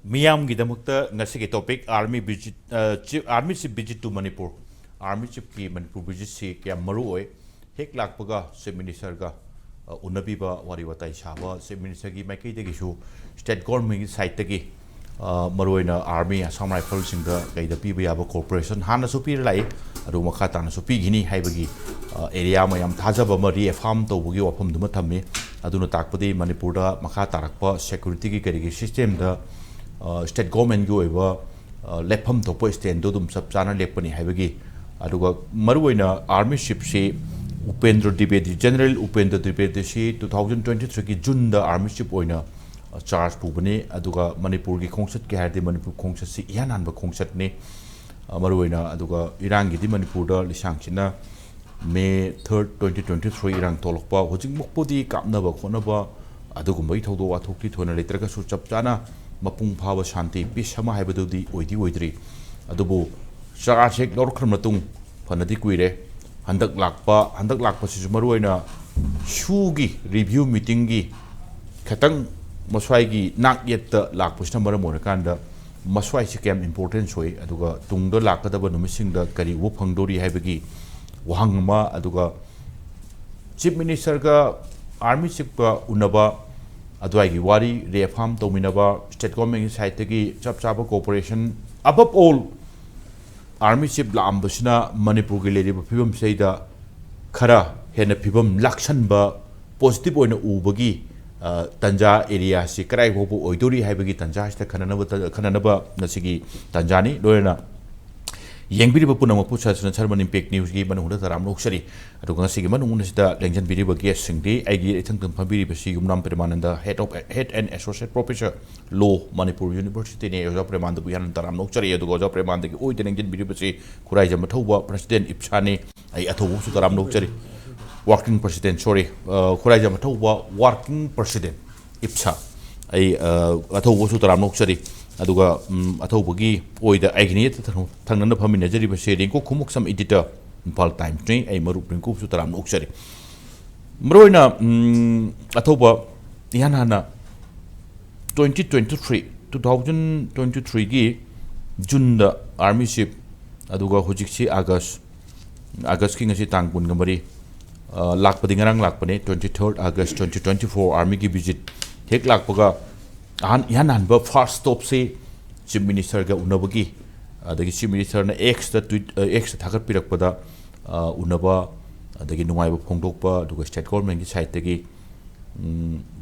Miyam Gidamukta Nasiki topic Army visit Army Chief visit to Manipur. Army Chief ki Manipur visit si kya Marui Hek Lakpaga Chief Minister ga Unabiba Wariwata Shaba Chief Minister gi Maki de Gishu State Government site gi Maruina Army Assam Rifles in the Gaida Pibaba Corporation Hana Supi Lai Rumakata Supi Gini Haibagi area Mayam Tazaba Marie farm to Bugi Wapum Dumatami Aduna Takpadi Manipura Makatarakpa security carriage system the state government go over lepam to post and dodum subsana lepani habagi aduga maruina army ship she Upendra Dibedi General Upendra Dibedi she 2023 ki June the army ship oina charge pubani aduga Manipur ki khongset ke hade Manipur khongset si yanan ba khongset ne maruina aduga Irang gi di Manipur da lisang china May 3rd 2023 Irang tolokpa hojing mukpodi kapna ba khona ba adugumbai thodo athokti thona letraga su chapchana Mapung Power Shanti, Pishama Habadudi, Oidi Oidri, Adubu, Sharachek, Lord Kramatung, Panadiquire, Handak Lakpa, Sismaruina, Shugi, review meetingi, Katang, Maswaigi, not yet the Lakpushna Morakanda, Maswai Sikam importance way, Aduga, Tungda Lakadaba missing the Kari Wupangdori Habagi, Wahangma, Aduga, Chief Minister ga Army Chief Unaba. Adwaigi wari refam dominaba state government side tegi chapa corporation above all army ship lambusna Manipur gi ledi phibam seida khara hena phibam lakshan ba positive oina ubagi tanja area si krai bobu oidori haibagi tanja sta khananaba nasigi tanjani loena Yangbiri Puna Pusa Sermon Impact News gi Manung Taram Luxury, Aduga Sigi Manung the Lenjan Biri Guest Singdi, I get a Pabiri Yumnam Premananda, Head and Associate Professor Law Manipur University, Premanda Buyan Taram Luxury, Aduga Premanda, Oid and Lenjan Biri, Khuraijam Athouba, President IPSA, Athouba Taram Luxury, Working President, sorry, Khuraijam Athouba, Working President IPSA, Athouba Taram Luxury. Aduga Athouba oida agni thangnana phamina jariba se Rinku Khumukcham editor Imphal Times ni ai marup Rinku su taram uksari mroina Athouba yanana 2023 gi June da army ship aduga hojiksi August ki ngasi tangpun gamari lakpadi ngarang lakpane 23rd August 2024 army gi visit hek lakpaga Yanan ba first stop se Chief Minister ga unabagi adagi Chief Minister na X thagat pirakpada unaba adagi nungai ba phongdokpa duga state government gi side tagi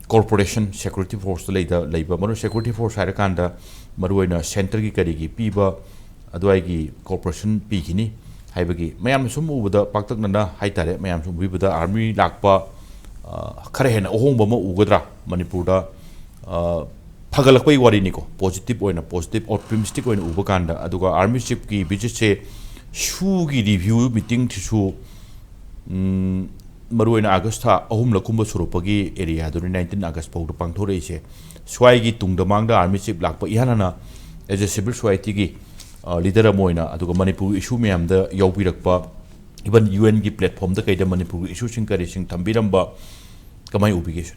corporation security force leiba manu security force haira kanda maruina center gi kari gi piba adwai gi corporation pi gini haibagi mayam sum ubada paktak na haitare mayam sum ubada army lakpa khare hena ohongba ma ugadra Manipur da Pagalakpai Wariniko, positive or positive optimistic or Ubakanda, Aduga Army ship ki visit say Shugi review meeting to show Maruina Augusta, Ohum Lakumba Surupagi area during 19 August Pau to Pangtore, Swagi Tung the Manga Army ship Black Yanana as a civil Swatigi leader Moina, Aduga Manipur issue me am the Yopirakpa, even UN platform the Kaida Manipur issues encouraging Tambiramba Kamai obligation.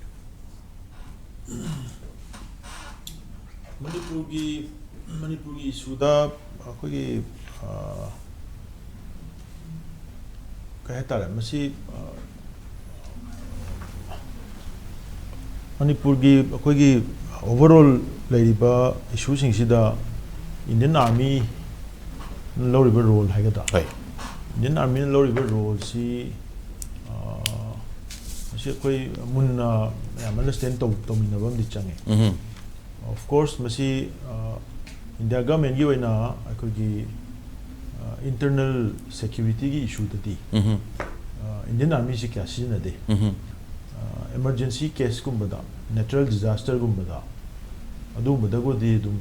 Manipuri Suda Koi Kahetara Masi Manipuri Koi overall Ladiba issues in Sida Indian Army low river role Hagata. Indian Army low river role see Koi Mun understand Tominabam di Changi. Of course, Masi India government gi oina akogi internal security issue tadi. Indian Army si kya sina de. Emergency case kumbada, natural disaster kumbada. Adu badago di dum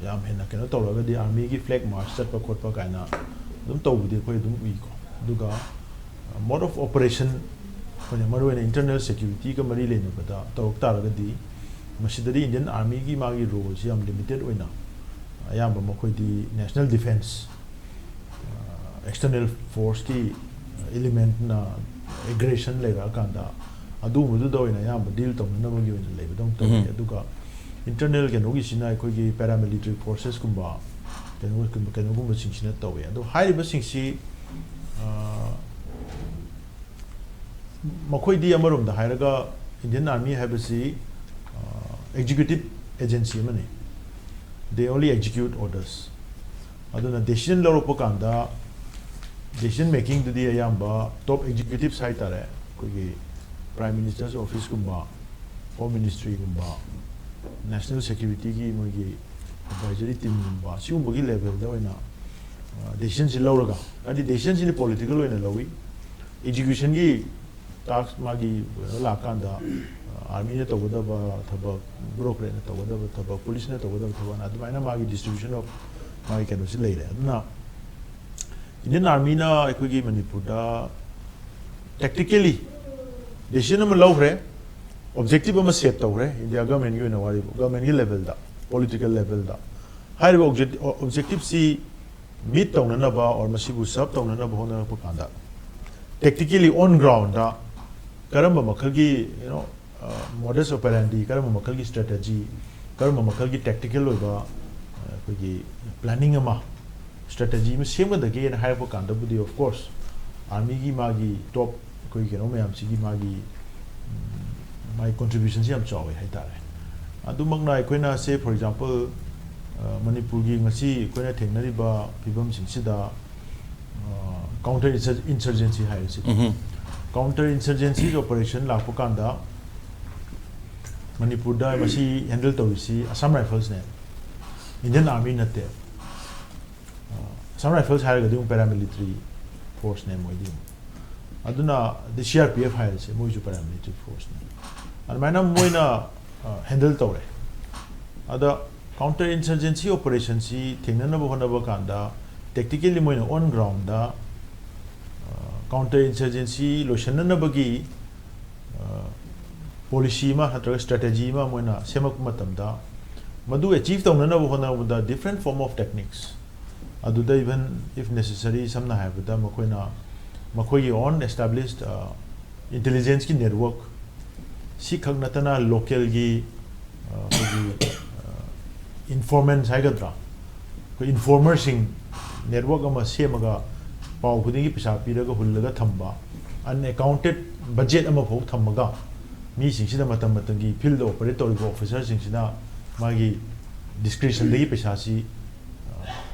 yam hena kena tawraga di army gi flag march chat pa khotpa kaina dum tawbudi koi dum ui ko. Duga mode of operation kone maru internal security ka mari lena bada tawk taraga di Masidari Indian Army ki magi role si am limited oina ayam ba makoi di national defense external force ki element na aggression lega kanda adu mudu do oina ayam deal to na magi oina leba dong to aduga internal kenogi sina akhoi paramilitary forces kumba kenogumba singsina tawe ado hairiba singsi makhoi di amarom da hairaga Indian Army habasi executive agency mani they only execute orders aduna decision loropa kanda decision making to the ayamba top executive side tare koi prime minister's office kumba home ministry kumba national security ki mogi advisory team kumba siumba gi level da oina decision si loroga adi decision si political oina lowi execution gi task magi la kanda army ne tawada ba thaba bureaucrat ne tawada ba thaba police ne tawada ba thaba admaina magi distribution of magi kanu si leire aduna Indian Army na akhoi Manipur da tactically decision ma lawre objective ma set tawre India government gi na wari government gi level da political level da high objective si meet tawna na ba or masibu sub tawna na ba hona pa kanda tactically on ground da karamba makhal gi modus operandi karamba makhal gi strategy karamba makhal gi tactical oiba akhoi planning ama strategy में same the के high पर कांदा बुदी of course army की मागी top कोई के no में हम सिगी मागी my contribution से हम चावे है तारे अदु मंगना कोई ना से for example Manipur की मसी कोई ना ठेंगनरी बा पिबम सिंसिदा counter insurgency है से counter insurgency operation लापो कांदा Manipur दा मसी handle तो इसी Assam Rifles ने Indian Army नते Some rifles have a paramilitary force name. Aduna the CRPF has a paramilitary force name. And Manam Moina handle Tore. Other counter-insurgency operations, Tinanabakanda, tactically Moina on ground, counter-insurgency, Loshanabagi, Polishima, Hatra strategy, Moina, Semakumatamda, Madu achieved with the different form of techniques. Aduda even if necessary samna have with them makoi on established intelligence ki network si khagnatana local gi informants haigadra ko informer sing network ama semaga pau khudingi pisa piraga hullaga thamba unaccounted budget ama phau thamaga mi sing sida matam matangi field operator officer sing sida magi discretion degi pisa si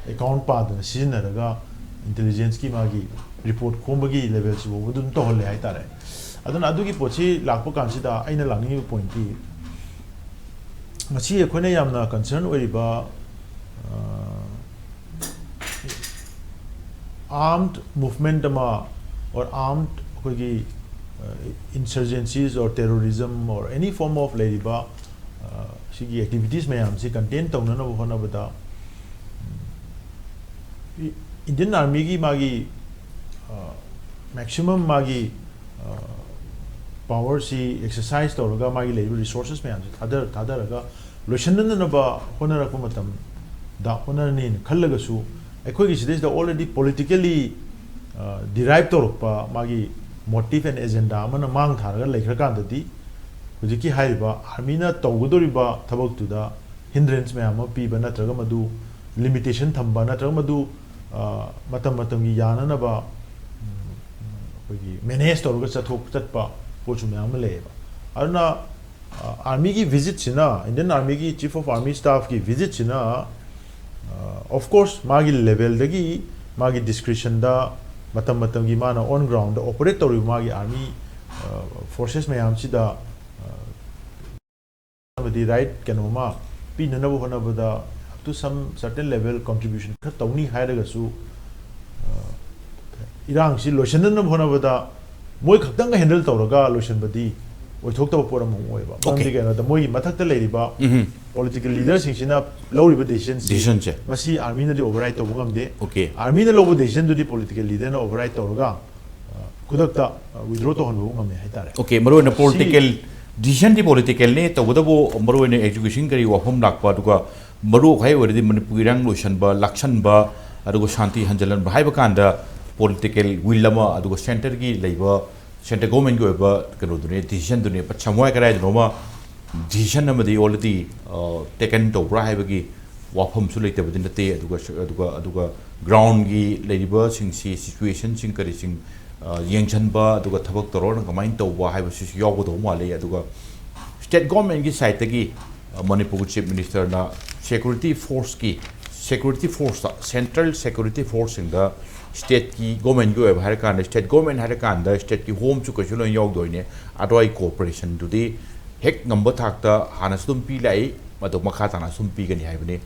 account path sizinaraga intelligence ki magi report khombagi level si wo dun to holle hai tare aduna adugi pochi lakpo kansida aina langni point ki machi ekhone yamna concern oiba armed movement ama or armed kogi insurgencies or terrorism or any form of leriba sigi activities mayam si contain tawna na hona bata Indian Army ki magi maximum magi power si exercise toraga magi labor resources me other raga loishanna na ba honara ko matam da honara ni khallaga su ekhoi gi this the already politically derived torpa magi motive and agenda amana mang tharaga lekhra kan dadi hujiki haiba army na tawgodori ba thabak tu da hindrance me ama pi ba natraga madu limitation thamba natraga madu matam gi yana na ba manage to ga chathok chatpa pochu me amale ba arna army gi visit sina Indian Army gi chief of army staff gi visit sina of course magi level dagi magi discretion da matam gi mana on ground operate to magi army forces me am sida the right kanoma pinana bo hona bada to some certain level contribution ka tawni hairaga su irang si lotion na bhona bada moi khakdang handle tawraga lotion badi oi thok taw poram oi ba bandi ga da moi mathak ta leiri ba political leaders sing sina low decision che masi army na di override to bugam de okay army na low decision di political leader na override tawraga kudakta withdraw to hon bugam me haitare okay maro na political decision di political ne to bodabo maro ne execution kari wahum lakpa duga maro khai ori di Manipur rang lotion ba lakshan ba adugo shanti hanjalan ba haiba kanda political will lama adugo center gi leiba center government go ba kano dune decision dune pa chamoy karai no ma decision already taken to Brahibagi, Wapum Sulita within the day, Aduga ground gi labor sing situation encouraging Yanchanba, Duga Tabak Toron, Command to Wahibus Yogo Mali, Aduga state government gi site gi Manipur Chief Minister na security force central security force in the state ki government go have state government had a can the state ki home to Kashula Yog doine adoi cooperation to the heck number takta Hanasum Pilai, Matomakatana Sum Pigan Havene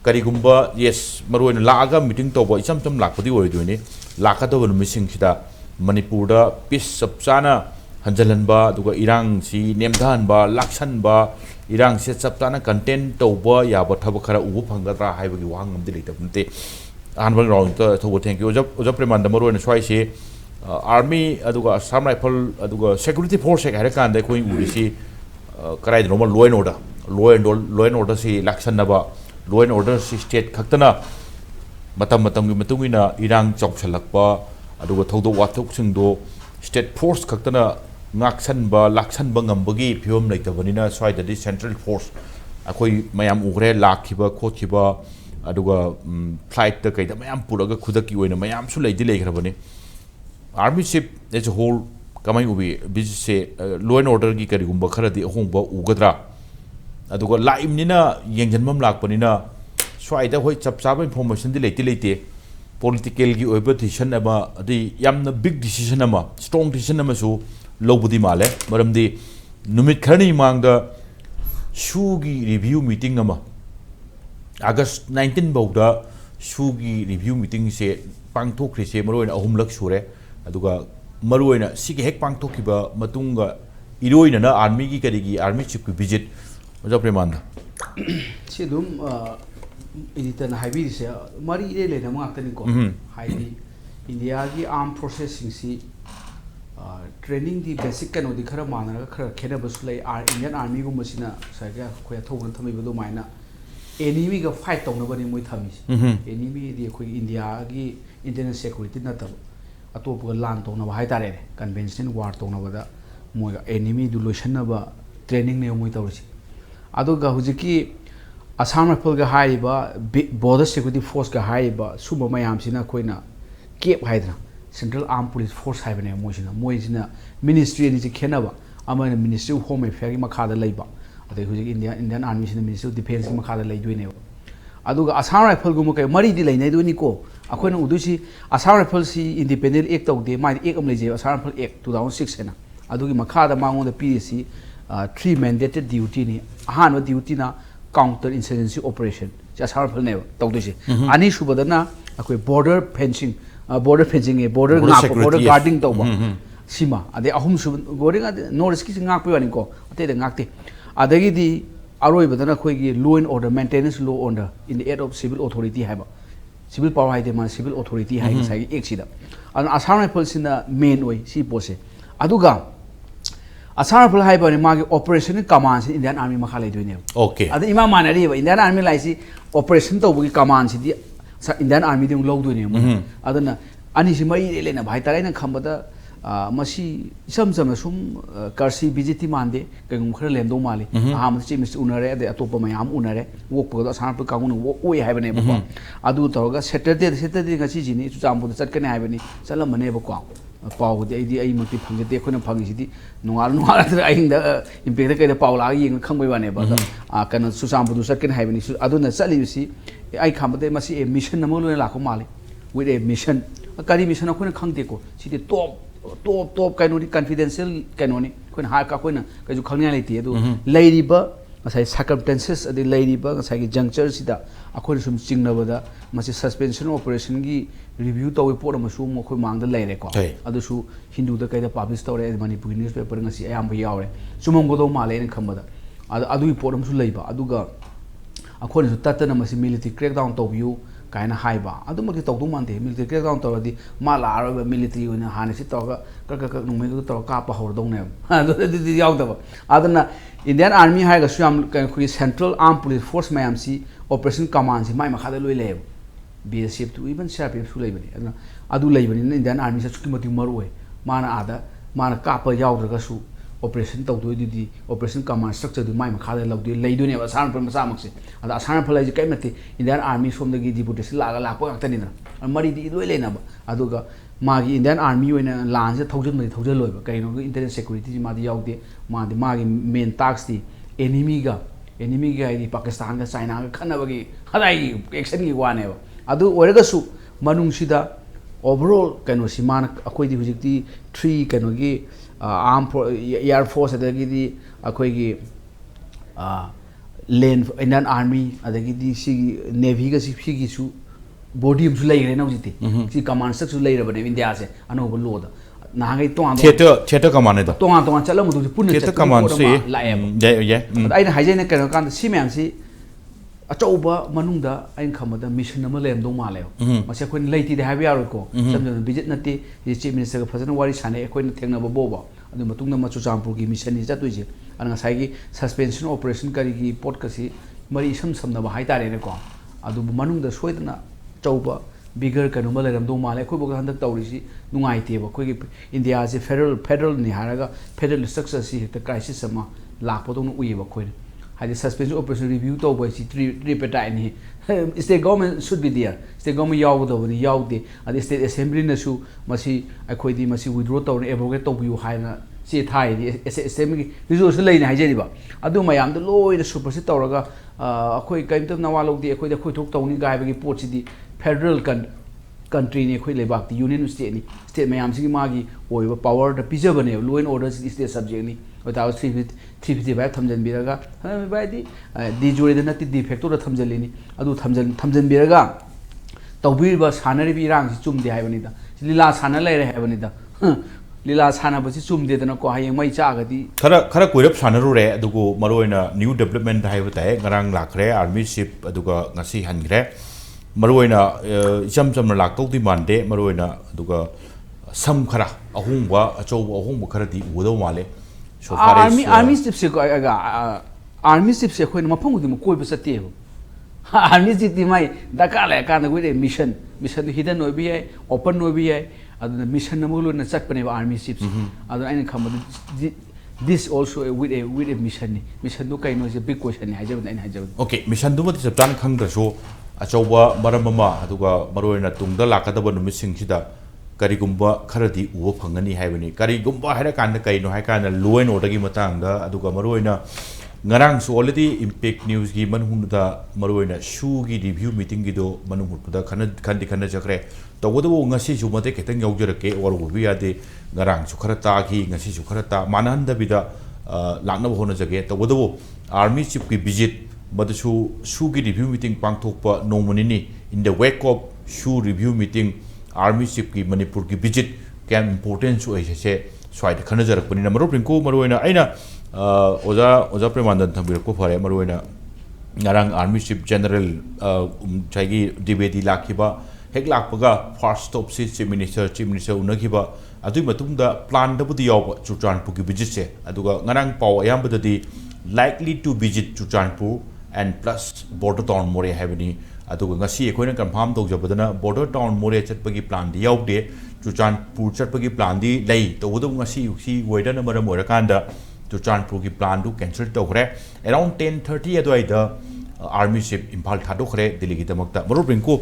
Karigumba, yes, Maruan Laga meeting to boy some Lakati were doing it Lakato missing Shida Manipura Pis Sapsana Hanjalanba Duga Irang si Nemdanba Laksanba Irang set Saptana content to boy Yabatabakara Upangatra Highway Wang Delete Anval wrong to thank you. Oja Premanda Moro and Swai Army Aduga some rifle Aduga security force Harakan de Queen Udisi Karai normal law and order si Laksanaba law and order si state Katana Matam Matungina Irang Chok Salakpa Aduga Todo Watuk Singdo state force Katana Naksanba Laksan Bangambagi Pium like the Vanina Swai the central force Akoi Mayam Ure Lakiba Kochiba Aduga flight the Kaita Mayam Puraga Kudaki when Mayam Sulay delay Rabani Army ship as a whole coming ubi busy law and order Gikarigumba Kara the Homba Ugadra Aduga Laim Nina Yanjanmam Lakpanina so I the white subsab information delay political petition about the Yamna big decision ama strong decision ama so low budi male Madam the Numit Karni Mang the Shugi review meeting ama August 19 Bauda Shugi review meeting say Pangto Krise Maroin Ahumlak Sure Aduga Maroina Siki Hek Pangtokiba Matunga Iroina Army Karigi Army Chief visit Oja Premanda Sidum Editan Habis Mari Lenamakanico Heidi India armed processing see training the basic can of the Karamana Cannabis Lay our Indian Army Gumasina Saga Quato Tamibu Mina enemy of fight on nobody with Hamis enemy the India internal security not a top land on a high convention war on over the enemy do Lushanaba training name with our Adoga Huziki Assam Rifle Haiba border security force Haiba Suba Mayam Sina Koina Cape Hydra Central Armed Police Force having emotion Moisina Ministry and Kenava Among the Ministry of Home Affairs Makada Labor Indian Army Ministry of Defense Makada Lay doing it. Aduga Assam Rifle Gumuka Mari delay Nedunico Akona Udusi Assam Rifle si independent act of the Might Egg of Malaysia Assam Rifle Act 2006 Adugi Makada Mang on the PSC 3 mandated duty Ahana duty na counter insurgency operation just harmful never talk to Ani Subadana border fencing border guarding to Sima ade ahum sub boarding no risk ngakpiwaniko ate the ngakti adagi di aroi badana khoi law and order maintenance law order in the aid of civil authority haba civil power haide man civil authority hai sai exida an Assam Rifles in the main way si pose aduga Assam Rifle haiba ni magi operation commands Indian Army makhalai doine okay ade ima manari Indian Army lai si operation to bugi commands di Indian Army ding low doine adana ani si mai lena bhai tarai na khambada Masi some sum Karsi Bijiti Mande, Kangukra Lendo Mali, Ham Chimis Unare, the Atopa Mayam Unare, walk with us Hamper Kamun, we have a neighbor. Adu Toga, Saturday Gachini, to Sample the second avenue, Salama neighbor Quang. A power with the idea Imati Pangati, Pangiti, no other in the Imperica Paula, and come with one neighbor. I cannot Susambu to second avenue. Aduna Sally, you see, I come, they must see a mission Namulu Lacomali with a mission, a Kari mission of Kunakantiko, see the top kind of confidential canoni when Haka Kuna, because you canality do ladybug as I circumstances at the ladybug as I junctures that according to Singapore must suspension operation review to report a mushroom or among the lady other shoe Hindu the kind of public story as Manipuri newspaper and see I am Yare Sumongo Malay and Kamada Adu report them to labor Aduga according to Tatana military crackdown to view kind of high bar. I don't want to talk to Monday, military crackdown to the Mala military in a harness talk, Kapa Hordonam. The outdoor. Other than Indian Army had a swam Central Armed Police Force Mayamsi Operation Commands in my Mahadalu level. Be a ship to even sharp if slavery. I do labor in Indian Army such Timothy Marway, Mana Ada, Mana Kappa Yaudrasu, operation tawdoi operation command structure du mai makha da lawdi leidune ba san pal masa makse ada asan pal ji kai mati Indian army som da gi deputation la pa ngakta ni na mari di loi le na ba aduga magi Indian army oina lan se thousand loi ba kai no internal security ji ma di yaude magi main task di enemy ga di Pakistan ga China ga khana ba gi hadai action gi wane ba adu oiraga su manung sida overall kaino si man akoi di hujik di 3 kaino gi armed air force adagi di akoi gi land Indian army adagi di si navy ga si gi su body su lai re na hujiti si command structure su lai ra bane India se ano bo lo da na ngai theater command da to an chalam du punna theater command si ya ai na haije ne kaino kan si myam si achauba manungda ain khamada mission nama lem dong ma leo mase khoi leiti de habi aro ko samjana visit nati chief minister ga phajana wari sane khoi na thengna ba boba adu matung na machu champur gi mission ni chatui je an ngasai gi suspension operation kari gi port ka si mari sam na ba hai tare ne ko adu manungda soidana chauba bigger kanu ma leram dong ma le khoi bo ga handak tawri si nungai te ba khoi gi India je federal ni haraga federal structure si ta crisis sama lakpo dong ui ba khoi had the suspension operation review to by three peta ni state government should be there state government yaw do ni yaw de and state assembly na su masi akhoi di masi withdraw to ni abrogate to bu haina si thai di assembly resolution lai ni haije ba adu mayam de loi na supersede tawraga akhoi kaim tam nawa log di akhoi da khoi thok to ni gai ba gi port si di federal country ni khoi lebak di union state ni state mayam si magi oi ba power da pijaba ne law and order state subject ni without 355 thamjan biraga bai di di jore da nati di factor da thamjali ni adu thamjan biraga tawbir ba sanari bi rang si chumde hai bani da lila sana lai re hai bani da lila sana ba si chumde da na ko hai mai cha ga di khara koirap sanaru re adugo maroina new development hai batai ngarang lakhre army ship aduga ngasi hangre maroina cham lak tok di mande maroina aduga sam khara ahungwa ahungwa khara di udo male army ship se ko army ship se khoi ma phang di mo koi ba sate army ship di mai daka la ka na goi mission hidden no bi open no bi adu mission na mo lo na chat pane army ship adu aina kham this also with a mission do kai no is a big question ni hajab aina hajab okay mission du ma chaptan khang da so achauba maramama aduga maroina tungda lakadaba numising sida karigumba kharadi uwa phangani haibani karigumba haira kanda kaino hai kana loin order gi matangda aduga maroina ngarang so already impact news gi manhunda maroina shu gi review meeting gi do manhunda khana jakre tawdo ngasi ju mate ketang yaujarake or bi ade ngarang su kharata gi ngasi su kharata mananda bida lakna hona jage tawdo army chief gi visit badasu shu gi review meeting pangthokpa nomani in the wake of shu review meeting army chief ki Manipur ki visit can important so se swaid khana jarak pani na maro Rinku maroina aina oja Premananda thambir ko phare maroina ngarang army chief general chaigi debedi lakhiba hek lakpaga first stop si chief minister unakiba adui matungda plan da budi yaw Churchandpur ki visit se aduga ngarang paw ayamba da likely to visit Churchandpur and plus border town more heavily aduga ngasi ekhoi na confirm tawjabadana border town more chatpagi plan di yaude Churchandpur chatpagi plan di lei tawdu ngasi si weather na maram orakanda Churchandpur ki plan du cancel tawre around 10:30 adoida army ship Imphal thadokre Delhi ki damakta maru Rinku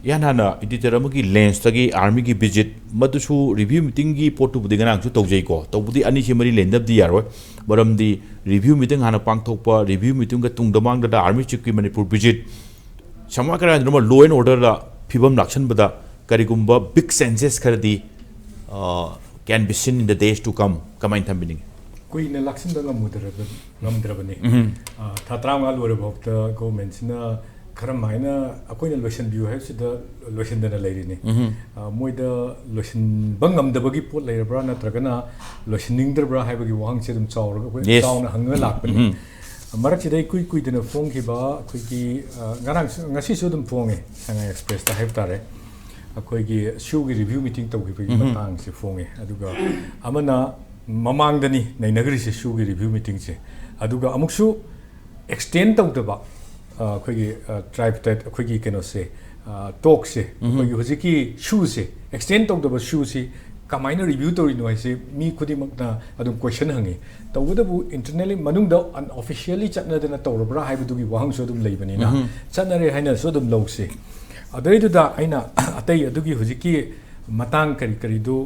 yanana editor amagi lens tagi army ki visit madusu review meeting gi potu budingana chu tawjai ko tawbudi ani si mari lendab di yaroi baram di review meeting hana pangthokpa review meeting ga tungdamang da army chief ki Manipur visit sama kara no law and order la phibam lakshan bada karigumba big senses khardi can be seen in the days to come kamain thambini koi na lakshan da ngamdrabani thatram ga lore bhokta government na kharamaina akoina lotion view hai sida lotion da leiri ni moida lotion bangam da bagi pot leirabra natragana lotioning dra hai bagi wang che dum chawra ko chawna hanga lakpani marak chidai kui dena phone ki ba khoi ki ngarang ngasi su dum phone sanga express ta have tare akhoi ki show gi review meeting taw gi ba matang se phone aduga amana mamang dani nei nagri se show gi review meeting se aduga amuk su extend taw da ba khoi gi tribe tat khoi ki keno se talk se khoi gi hoji ki show se extend taw da ba show se kamaina review tori no ise mi khudi makna adum question hangi tawda bu internally manung da unofficially chatna dana tawrabra haibu gi wahang so dum leibani na chatna re haina so dum lause adai du da aina atai adugi hujiki matang kari kari do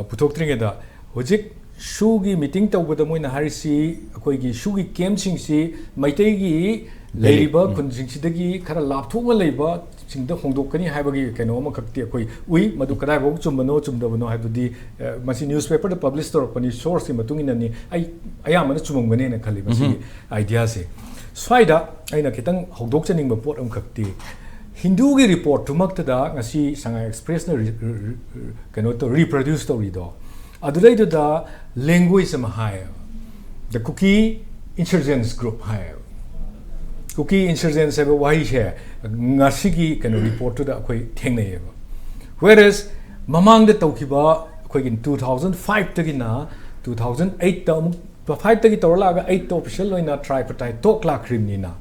puthok tringe da hujik shugi meeting tawda moina harisi akoi gi shugi camp sing si maitai gi leiba kunjing sidagi khara lapthoma leiba singda hongdokani haibagi keno ma khakti akoi ui madu kadai bok chumbano chumdabano haibudi masi newspaper da publish torpani source ki matungina ni ai ayamana chumongmane na khali masi idea se swaida aina kitang hongdok chaning ba pot am khakti hindu gi report tumakta da ngasi sanga express na keno to reproduce story do adulai da language ma hai the cookie insurgents group hai cookie insurgents have a why share ngasigi can report to the koi thengnei ba whereas mamang de tawkiba koi in 2005 tagina 2008 ta 5 tagi torla ga 8 to official loina tripartite talk la krimni na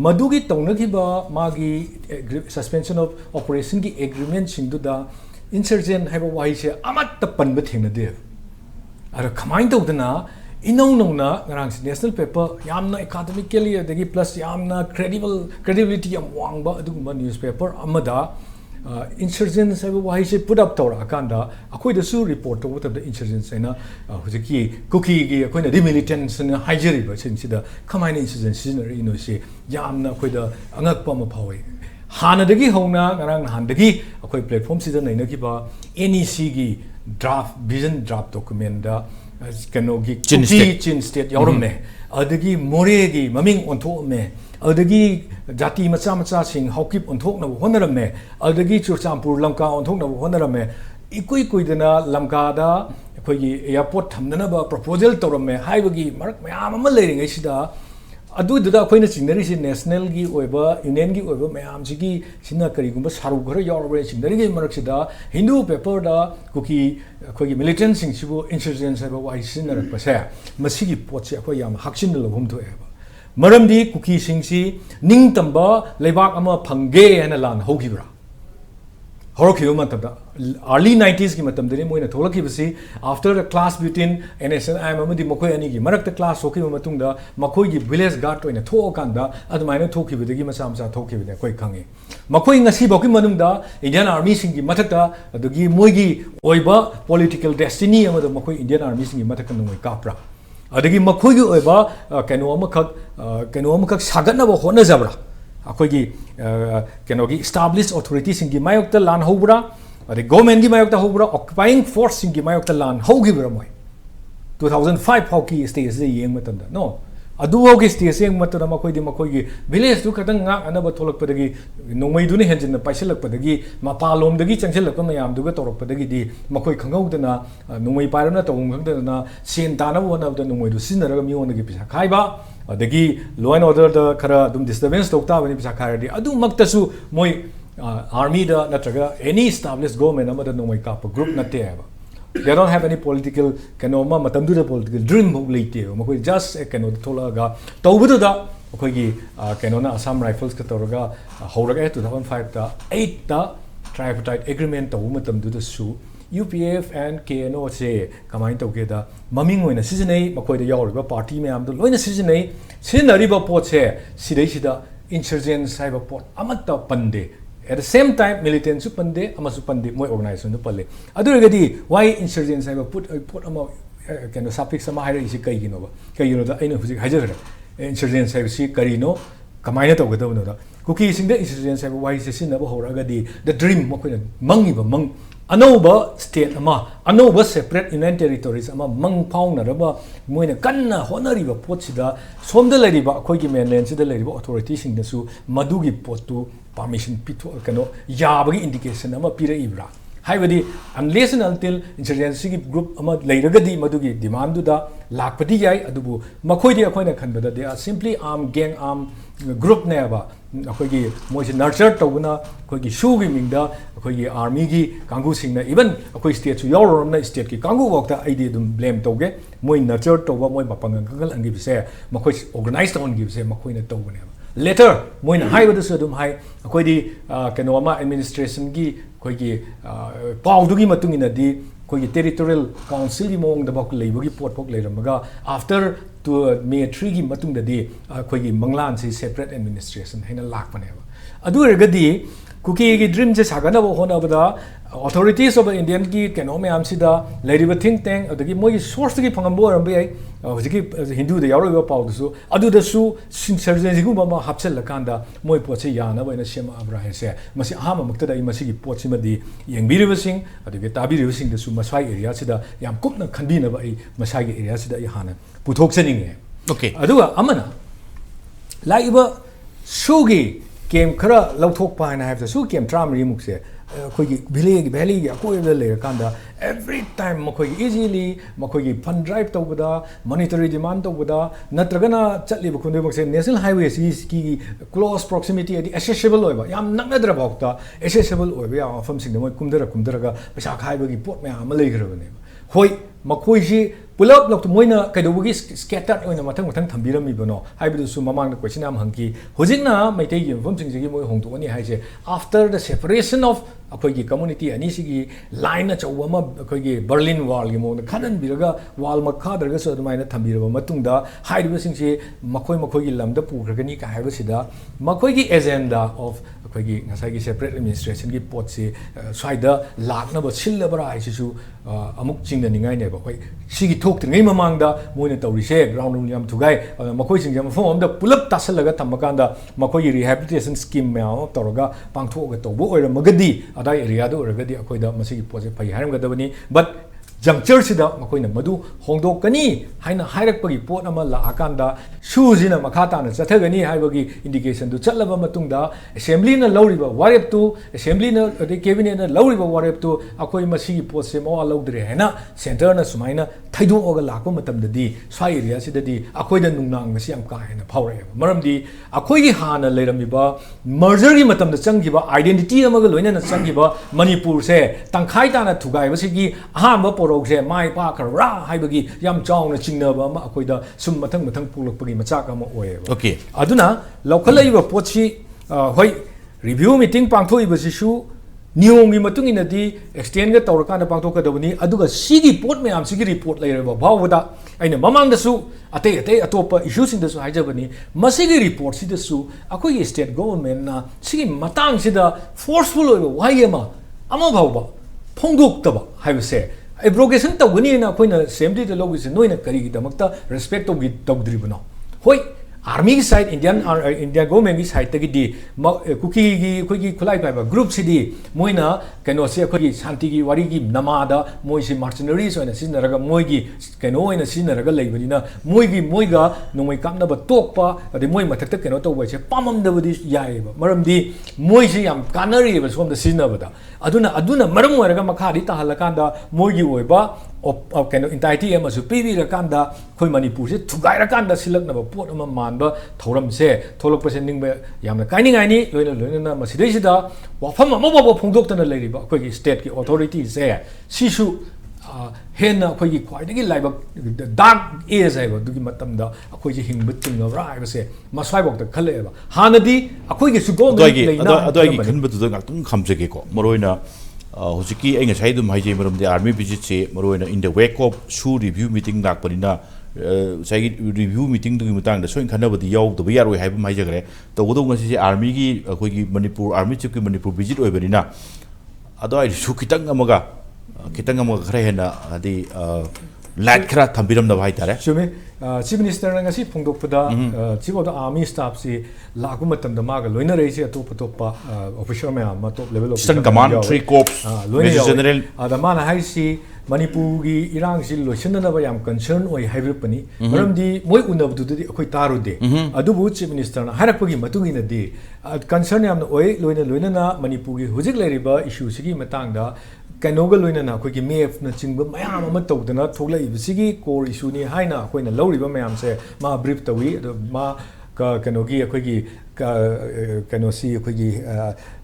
madugi tawnakiba magi suspension of operation gi agreement singdu da insurgent have a why share amat ta pan ba thengna de ara kamain tawdana inong na ngarang national paper yamna academically adagi plus yamna credibility yam wangba adugumba newspaper amada insurgents have why se put up tora akanda akoi da su report to what of the insurgents aina hujiki cookie gi akoi na militants na hijeri ba sin sida kamaina insurgents sinari no se yamna akoi da angak pa ma phawi hana dagi hona ngarang han dagi akoi platform sida naina ki ba NEC gi draft vision draft document da kanogi chin state yaurme adagi more gi maming onthok me adagi jati macha sing hokip onthok na honarame adagi churchampur lamka onthok na honarame ikui dana lamka da khoi gi airport thamnana ba proposal torame haibagi marak mayam ama leiringai sida adu da khoina chingnari si national gi oiba union gi oiba mayam sigi sina kari gumba saru ghara yaurbe chingnari gi marak sida hindu paper da kuki khoi gi militant sing sibu insurgents ba wai sinarak pa sa masigi pot se khoi yam haksin lo hum thoe ba maramdi kuki sing si ningtamba leibak ama phangge hana lan hogibra horokhiba matamda early 90s ki matamdani moina tholakibasi after a class between NSNM amadi makoi ani gi marakta class hokiba matungda makoi gi village guard oina thokanda adumaina thokibadagi macha thokibane koi khangi makoi ngasi boki manungda Indian Army singi mathakta adugi moigi oiba political destiny amada makoi Indian Army singi mathakta nungoi kapra adagi makoi gi oiba keno amakak sagatna bo hona jabra akoigi kenogi established authorities singi mayokta lan hobra ade government gi mayokta hobra occupying force singi mayokta lan hogibra moi 2005 hoki stage je yeng matanda no adu hoki stage yeng matanda makoi gi village tu kadang nga anaba tholak padagi nongmai du ne henjin paisilak padagi mapalom dagi changsilak mayam du ga torok padagi di makoi khangau dana nongmai pairana tong khangdana sen tana wona da nongmai du sinaraga miwon gi pisa khaiba adagi law and order da khara dum disturbance tokta bani pisa kharadi adu maktasu moi army da natraga any established government amada nomai kap group natte aba they don't have any political kanoma matamdu da political dream ho leite makoi just kano thola ga tawbudu da akoi gi kanona Assam Rifles ka toraga horaga 2005 da 8 da tripartite agreement tawu matamdu da su UPF and KNO se kamain tawge da maming oina seasonai makoi da yawriba party me am do loina seasonai sinariba pot se sidai sida insurgents saiba pot amatta pande at the same time militant su pande amasu pande moi organization no palle aduragadi why insurgents saiba put ama keno suffix sama haira isi kai gino ba kai gino da aina hujik hajar insurgents saiba si karino kamaina tawge da no da cookie sing the insurgents saiba why se sinaba horagadi the dream makoi mangiba mang anova state ama anova separate union territories ama mang paung na raba moina kanna honariba potsida somda lariba akoi gi mainland sida lariba authorities sing da su madugi potu permission pitho kano yabagi indication ama pira ibra haibadi unless and until insurgency group ama lairagadi madugi demand da lakpati yai adubu makoi di akoi na khanbada they are simply gang arm group ne aba akoi gi moi nurture tawna akoi gi shu gi mingda akoi gi army gi kangu singna even akoi state su yorom na state ki kangu wakta id dum blame tawge moi nurture tawba moi bapangang kangal angi bise makoi organized on gi bise makoi na tawne letter moina hai bada su dum hai akoi di keno ama administration gi koi gi paw du gi matung ina di koi gi territorial council gi mong da bak leibu gi pot pok leiramaga after to May 3 gi matung da di koi gi manglan si separate administration haina lak paneba adu ergadi kuki gi dream je sagana bo hona bada authorities of Indian ki keno me amsida leriba think tank adagi moi source gi phangam bo rambe ai hojiki Hindu da yaro paw su adu da su insurgency gu ma hapsel lakanda moi poche yana boina sema abra hese masi ahama makta da masi gi pochi madi yengbiriba sing adagi tabiriba sing da su masai area sida yam kupna khandina ba ai masai gi area sida I hana puthok cheninge okay aduga amana laiba sugi game khara lauthok pa na have su game tram ri mukse khoi valley gi akoi da le kanda every time makoi easily makoi gi fund drive tawbada monetary demand tawbada natragana chatli ba khunde bakse national highway ki close proximity adi accessible oiba yam naknadra bawta accessible oiba ya fam sing moi kumdara ga paisa khai ba gi pot me am lei grabane hoi makoi ji pulap lok moina kaidobugi scattered oina mathang thambirami bano haibidu su mamang na question am hangki hojikna maitei gi fam sing gi moi hongtu ani haise after the separation of akoi gi community ani sigi line na chawama akoi gi Berlin wall gi mo khanan biraga wall makha darga so maina thambiraba matungda haidu sing si makoi gi lamda pukragani ka haiba sida makoi gi agenda of akoi gi ngasai gi separate administration gi pot si swaida lakna ba sillabara aisisu amuk chingna ningai ne ba koi sigi thok ngai mamangda moina tawrise ground room yam thugai makoi sing jam phom amda pulap tasalaga thamakanda makoi rehabilitation scheme me am tawraga pangthoga tawbo oira magadi adai area do oragadi akoida masigi poje pai haram gadabani but juncture sida makoina madu hongdokani haina hairakpagi pot ama la akanda shuzina makhata na chathagani haibagi indication du chatlaba matungda assembly na lawriba warep tu assembly na cabinet na lawriba warep tu akoi masigi pot se mawa lawdre haina center na sumaina thaido oga lakpa matamdadi swai area sidadi akoida nungnang masi am ka haina phawre maramdi akoi gi hana leiramiba merger gi matamda changgiba identity amaga loina na changgiba Manipur se tangkhai ta na thugai basigi ahamba se mai pa khara haibagi yam chawna chingnaba ma akoida sum mathang pulakpagi machak ama oye okay aduna lokhalaiba pochi hoi review meeting pangthoi basisu niyom gi matung inadi extend ga tawrakana pangthok kadabani aduga sigi pot me am sigi report lairaba bawada aina mamang da su ate atopa issues in da su haijabani masigi report si da su akoi state government na sigi matang sida forceful oiba wayema ama bawba phongdok taba haibase abrogation tawgani na koina assembly de logis noina kari gi damakta respect to gi tawdribano hoi army side India government gi side tagi di kuki gi koi gi khulai pai ba group sidi moina keno se koi shanti gi wari gi namada moi si mercenaries oina sinaraga moi gi keno oina sinaraga leibani na moi ga nomoi kamna ba tokpa ade moi mathakta keno to wai se pamam da budi yai ba maramdi moi si yam kanari ba som da sinabada aduna maram waraga makhadi ta halakanda moi gi oiba of keno entirety ama su pibi rakanda khoi Manipur se thugai rakanda silak na ba pot ama manba thoram se tholok percent ning ba yamna kaini ngai ni loina na masidai sida wafam ama ba phongdok tana leiri ba khoi state ki authority se sisu hena khoi gi khwai dagi laiba dark is ai ba dugi matam da khoi ji hing buting na rai ba se maswai bok ta khale ba hanadi khoi gi su go leina adoi gi khanba du da tung khamjege ko moroina hojiki ai ngai dum haije maram de army visit se moroina in the wake of su review meeting dak parina sai review meeting du mutang da soin khana badi yaw do yaroi haibu mai jagre to godo ngasi army gi khoi gi Manipur army chief ki Manipur visit oi barina adoi su kitang amaga khare hena adi light khara thambiram da bhai tare chume chief minister na ngasi phongdokpada chief of the army staff si lagu matam da maga loina reisi atop officer me ma top level of eastern command 3 corps major general adamana haisi Manipur gi irang si loisana ba yam concern oi haibirpani maramdi moi unabdu di akoi tarude adubu chief minister na harakpagi matungina di concern yam oi loina na Manipur gi hujik leiriba issue sigi matangda kanoga loina na khoi gi mef na chingba mayam ama tawdana thoglai bisigi core issue ni haina khoina lawriba mayam se ma brief tawi ma ka kanogi khoi gi kanosi khoi gi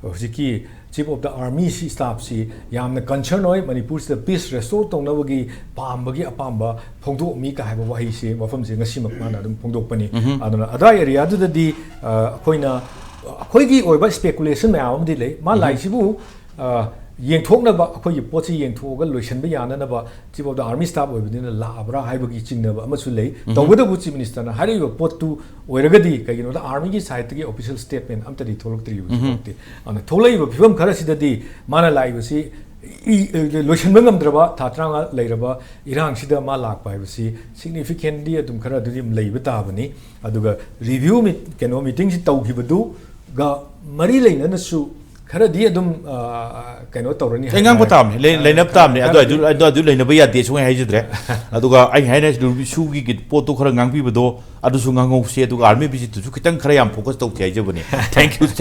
hujiki Chief of the Army si staff si yamna concern oi Manipur the peace restore tongnabagi pambagi apamba phongdok mi ka haiba wahi si mafam si ngasi makmana adum phongdok pani aduna adai area du di khoina khoigi oiba speculation ma am di le ma lai sibu yeng thokna ba khoi pochi yeng thoga loisan ba yana na ba chief of the army staff oibadina la abra haibagi chingna ba amasu lei tawada bu chief minister na hari pot tu oiragadi kagino da army gi side gi official statement amta di tholok tri bu ti ana tholai ba phibam khara sidadi mana lai ba si loisan ba ngamdraba thatranga leiraba irang sida ma lak pai ba si significantly adum khara du dim leiba ta bani aduga review meeting si tawgi badu ga mari leina na su khara di adum kaino tawrani engang patam leinap tam ne adu leinap ya de sungai haijidre aduga ai haina su gi git potu khara ngang pi bado adu su ngang ngau se aduga army visit tu kitang khara yam focus tau thai jabani thank you